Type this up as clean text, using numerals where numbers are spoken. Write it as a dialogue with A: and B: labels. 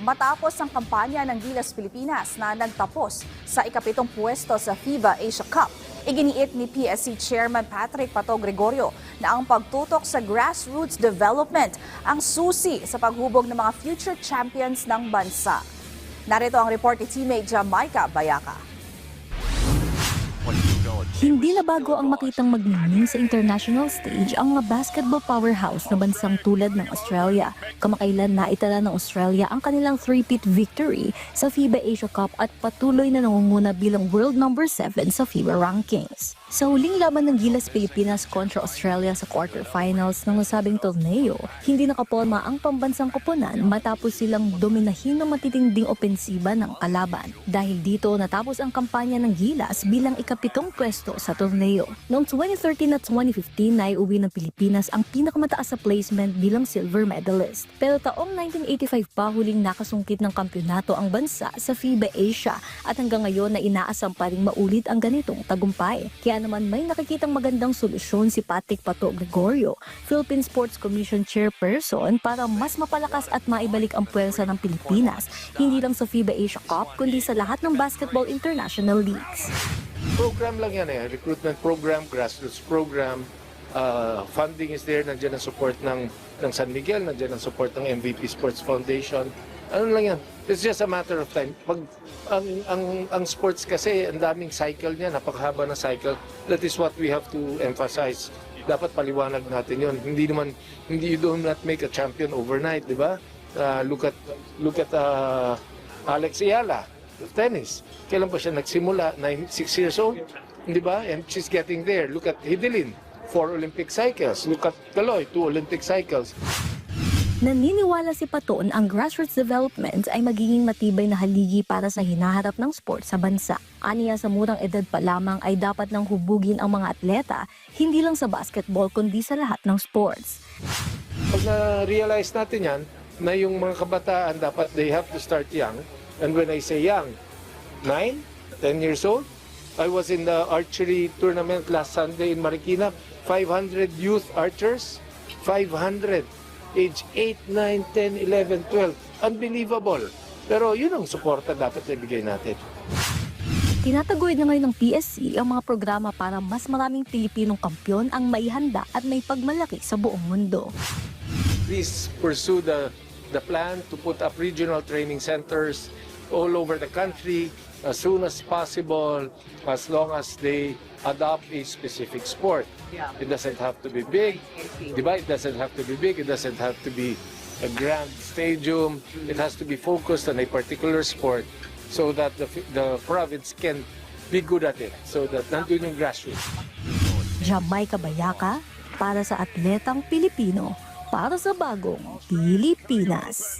A: matapos ang kampanya ng Gilas Pilipinas na nagtapos sa ikapitong pwesto sa FIBA Asia Cup. Iginiit ni PSC Chairman Patrick Pato Gregorio na ang pagtutok sa grassroots development ang susi sa paghubog ng mga future champions ng bansa. Narito ang report ni teammate Jamaica Bayaka.
B: Hindi na bago ang makitang magniningning sa international stage ang mga basketball powerhouse na bansang tulad ng Australia. Kamakailan na itala ng Australia ang kanilang three-peat victory sa FIBA Asia Cup at patuloy na nangunguna bilang world number 7 sa FIBA rankings. Sa huling laban ng Gilas Pilipinas kontra Australia sa quarterfinals ng nasabing torneo, hindi nakaporma ang pambansang koponan matapos silang dominahin ng matitinding opensiba ng kalaban. Dahil dito natapos ang kampanya ng Gilas bilang ikapitong pwesto sa torneo. Noong 2013 at 2015 naiuwi ng Pilipinas ang pinakamataas sa placement bilang silver medalist. Pero taong 1985 pa huling nakasungkit ng kampyonato ang bansa sa FIBA Asia at hanggang ngayon na inaasam pa ring maulit ang ganitong tagumpay. Kaya naman may nakikitang magandang solusyon si Patrick Pato Gregorio, Philippine Sports Commission Chairperson, para mas mapalakas at maibalik ang puwersa ng Pilipinas, hindi lang sa FIBA Asia Cup kundi sa lahat ng basketball international leagues.
C: Program lang yan recruitment program, grassroots program, funding is there, nandiyan ang support ng San Miguel, nandiyan ang support ng MVP Sports Foundation. Ano lang yan, it's just a matter of time. Ang sports kasi, ang daming cycle niya, napakahaba na cycle. That is what we have to emphasize. Dapat paliwanag natin yon. Hindi you do not make a champion overnight, di ba? Look at Alex Ayala, tennis. Kailan pa siya nagsimula? 6 years old, di ba? And she's getting there. Look at Hidelin, 4 Olympic cycles. Look at Caloy, 2 Olympic cycles.
B: Naniniwala si Pato na ang grassroots development ay magiging matibay na haligi para sa hinaharap ng sport sa bansa. Aniya sa murang edad pa lamang ay dapat nang hubugin ang mga atleta, hindi lang sa basketball kundi sa lahat ng sports.
C: Pag na-realize natin yan, na yung mga kabataan dapat they have to start young. And when I say young, 9, 10 years old. I was in the archery tournament last Sunday in Marikina. 500 youth archers, 500. Age 8, 9, 10, 11, 12. Unbelievable. Pero yun ang suporta dapat ibigay natin.
B: Tinataguyod na ngayon ng PSC ang mga programa para mas maraming Pilipinong kampyon ang maihanda at may pagmalaki sa buong mundo.
C: Please pursue the plan to put up regional training centers all over the country as soon as possible, as long as they adopt a specific sport. It doesn't have to be big, diba? It doesn't have to be big, it doesn't have to be a grand stadium. It has to be focused on a particular sport so that the province can be good at it, so that nandun yung grassroots.
B: Jamaica Bayaka, para sa atletang Pilipino, para sa bagong Pilipinas.